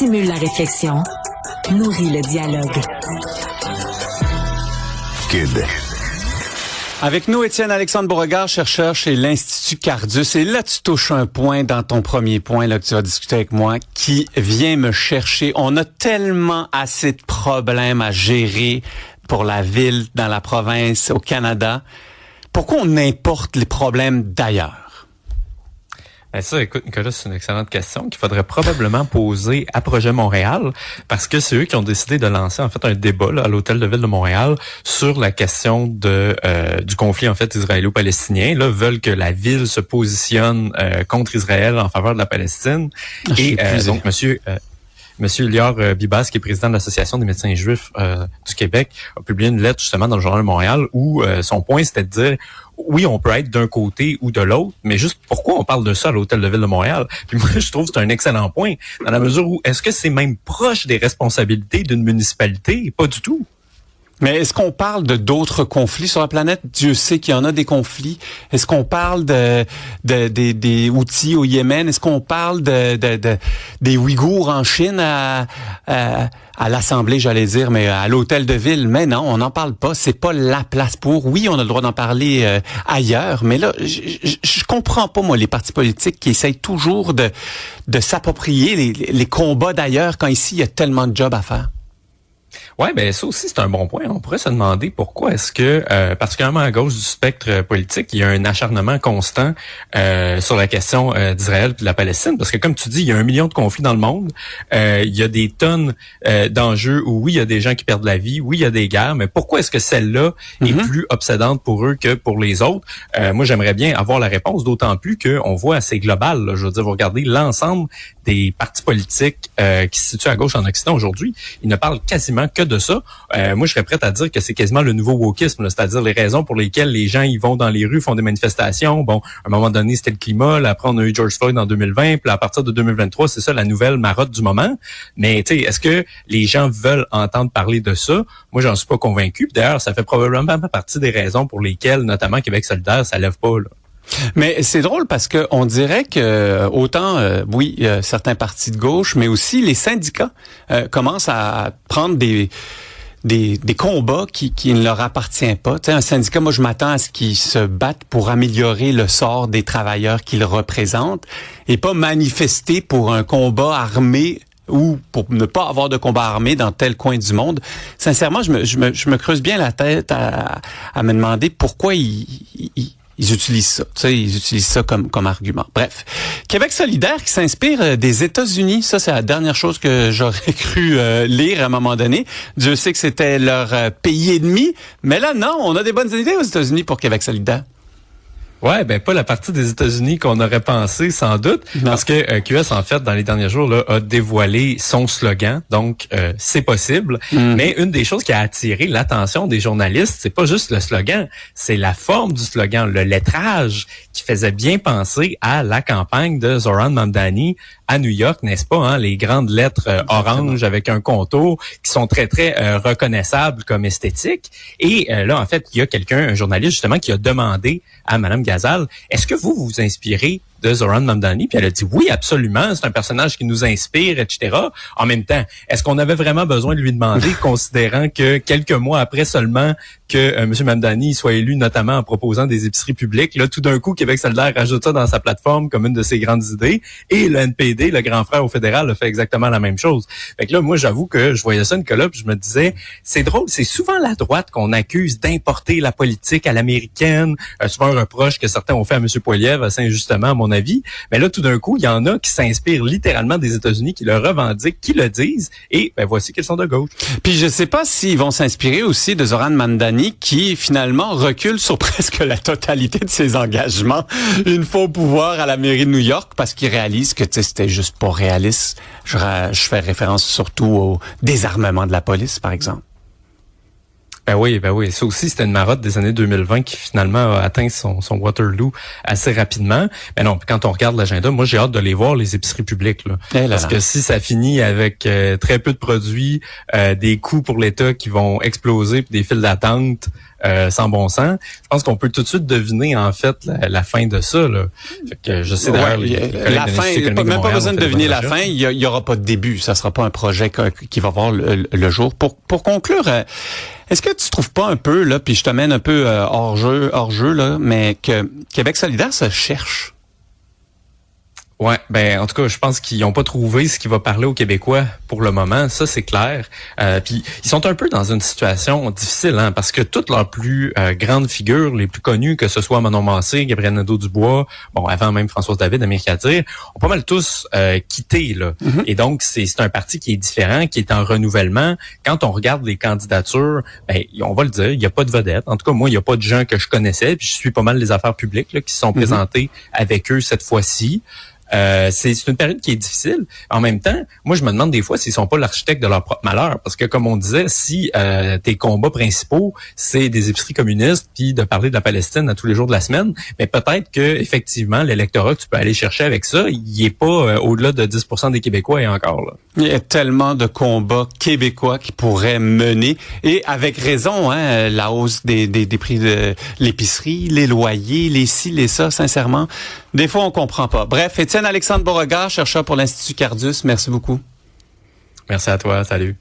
stimule la réflexion, nourrit le dialogue. Kid. Avec nous, Étienne-Alexandre Beauregard, chercheur chez l'Institut Cardus. Et là, tu touches un point dans ton premier point là que tu vas discuter avec moi qui vient me chercher. On a tellement assez de problèmes à gérer pour la ville, dans la province, au Canada. Pourquoi on importe les problèmes d'ailleurs? Ben ça, écoute, Nicolas, c'est une excellente question qu'il faudrait probablement poser à Projet Montréal, parce que c'est eux qui ont décidé de lancer en fait un débat là, à l'Hôtel de Ville de Montréal sur la question du conflit en fait israélo-palestinien. Là, veulent que la ville se positionne contre Israël en faveur de la Palestine. Et donc, Monsieur Lior Bibas, qui est président de l'Association des médecins juifs du Québec, a publié une lettre justement dans le Journal de Montréal où son point c'était de dire oui, on peut être d'un côté ou de l'autre, mais juste pourquoi on parle de ça à l'Hôtel de Ville de Montréal? Puis moi, je trouve que c'est un excellent point, dans la mesure où est-ce que c'est même proche des responsabilités d'une municipalité? Pas du tout. Mais est-ce qu'on parle de d'autres conflits sur la planète? Dieu sait qu'il y en a des conflits. Est-ce qu'on parle des Houthis au Yémen? Est-ce qu'on parle des Ouïghours en Chine à l'Assemblée, j'allais dire, mais à l'Hôtel de Ville? Mais non, on n'en parle pas. C'est pas la place pour. Oui, on a le droit d'en parler ailleurs, mais là, je comprends pas, moi, les partis politiques qui essayent toujours de s'approprier les combats d'ailleurs quand ici, il y a tellement de jobs à faire. Ouais, ben ça aussi c'est un bon point. On pourrait se demander pourquoi est-ce que, particulièrement à gauche du spectre politique, il y a un acharnement constant sur la question d'Israël et de la Palestine, parce que comme tu dis, il y a 1 million de conflits dans le monde, il y a des tonnes d'enjeux où oui, il y a des gens qui perdent la vie, oui, il y a des guerres, mais pourquoi est-ce que celle-là est plus obsédante pour eux que pour les autres? Moi, j'aimerais bien avoir la réponse, d'autant plus qu'on voit assez global. Là, je veux dire, vous regardez l'ensemble des partis politiques qui se situent à gauche en Occident aujourd'hui, ils ne parlent quasiment que de ça. Moi, je serais prête à dire que c'est quasiment le nouveau wokisme, là, c'est-à-dire les raisons pour lesquelles les gens ils vont dans les rues, font des manifestations. Bon, à un moment donné, c'était le climat. Là, après, on a eu George Floyd en 2020. Puis là, à partir de 2023, c'est ça la nouvelle marotte du moment. Mais tu sais, est-ce que les gens veulent entendre parler de ça? Moi, j'en suis pas convaincu. Puis d'ailleurs, ça fait probablement pas partie des raisons pour lesquelles, notamment Québec solidaire, ça lève pas, là. Mais c'est drôle parce que on dirait que autant certains partis de gauche, mais aussi les syndicats commencent à prendre des combats qui ne leur appartiennent pas. Tu sais, un syndicat, moi je m'attends à ce qu'ils se battent pour améliorer le sort des travailleurs qu'ils représentent et pas manifester pour un combat armé ou pour ne pas avoir de combat armé dans tel coin du monde. Sincèrement, je me creuse bien la tête à me demander pourquoi ils utilisent ça. Tu sais, ils utilisent ça comme argument. Bref. Québec solidaire qui s'inspire des États-Unis. Ça, c'est la dernière chose que j'aurais cru lire à un moment donné. Dieu sait que c'était leur pays ennemi. Mais là, non, on a des bonnes idées aux États-Unis pour Québec solidaire. Ouais, ben pas la partie des États-Unis qu'on aurait pensé sans doute, parce que QS en fait dans les derniers jours là a dévoilé son slogan, donc c'est possible. Mais une des choses qui a attiré l'attention des journalistes, c'est pas juste le slogan, c'est la forme du slogan, le lettrage qui faisait bien penser à la campagne de Zohran Mamdani à New York, n'est-ce pas, hein? Les grandes lettres orange avec un contour qui sont très, très reconnaissables comme esthétique. Et là, en fait, il y a un journaliste justement, qui a demandé à Mme Ghazal, est-ce que vous vous inspirez de Zohran Mamdani? Puis elle a dit oui, absolument, c'est un personnage qui nous inspire, etc. En même temps, est-ce qu'on avait vraiment besoin de lui demander, considérant que quelques mois après seulement que M. Mamdani soit élu, notamment en proposant des épiceries publiques, là, tout d'un coup, Québec solidaire rajoute ça dans sa plateforme comme une de ses grandes idées, et le NPD, le grand frère au fédéral, a fait exactement la même chose. Fait que là, moi, j'avoue que je voyais ça, Nicolas, puis je me disais, c'est drôle, c'est souvent la droite qu'on accuse d'importer la politique à l'américaine, souvent un reproche que certains ont fait à M. Poilievre, assez injustement, à mon avis. Mais là, tout d'un coup, il y en a qui s'inspirent littéralement des États-Unis, qui le revendiquent, qui le disent, et ben voici qu'ils sont de gauche. Puis je sais pas s'ils vont s'inspirer aussi de Zohran Mamdani, qui finalement recule sur presque la totalité de ses engagements une fois au pouvoir à la mairie de New York, parce qu'il réalise que c'était juste pas réaliste. Je fais référence surtout au désarmement de la police, par exemple. Ben oui. Ça aussi, c'était une marotte des années 2020 qui finalement a atteint son Waterloo assez rapidement. Mais non, quand on regarde l'agenda, moi, j'ai hâte de les voir, les épiceries publiques, là. Parce que si ça finit avec très peu de produits, des coûts pour l'État qui vont exploser, puis des files d'attente sans bon sens. Je pense qu'on peut tout de suite deviner en fait la fin de ça. Là. Fait que je sais d'ailleurs la fin, même pas besoin de deviner la fin. Il y aura pas de début. Ça sera pas un projet qui va voir le jour. Pour conclure, est-ce que tu trouves pas un peu là, puis je te mène un peu hors jeu là, mais que Québec solidaire se cherche? Ouais, ben en tout cas, je pense qu'ils n'ont pas trouvé ce qui va parler aux Québécois pour le moment, ça c'est clair. Puis ils sont un peu dans une situation difficile, hein, parce que toutes leurs plus grandes figures, les plus connues, que ce soit Manon Massé, Gabriel Nadeau-Dubois, bon avant même Françoise David, Amir Kadir, ont pas mal tous quitté là. Mm-hmm. Et donc c'est un parti qui est différent, qui est en renouvellement. Quand on regarde les candidatures, ben on va le dire, il n'y a pas de vedette. En tout cas, moi, il n'y a pas de gens que je connaissais. Puis je suis pas mal les affaires publiques là, qui se sont présentées avec eux cette fois-ci. C'est une période qui est difficile. En même temps, moi, je me demande des fois s'ils sont pas l'architecte de leur propre malheur. Parce que, comme on disait, si tes combats principaux, c'est des épiceries communistes puis de parler de la Palestine à tous les jours de la semaine, mais peut-être que effectivement l'électorat que tu peux aller chercher avec ça, il est pas au-delà de 10% des Québécois et encore là. Il y a tellement de combats québécois qui pourraient mener. Et avec raison, hein, la hausse des prix de l'épicerie, les loyers, les ci, les ça, sincèrement. Des fois, on comprend pas. Bref, Étienne Alexandre Beauregard, chercheur pour l'Institut Cardus, merci beaucoup. Merci à toi, salut.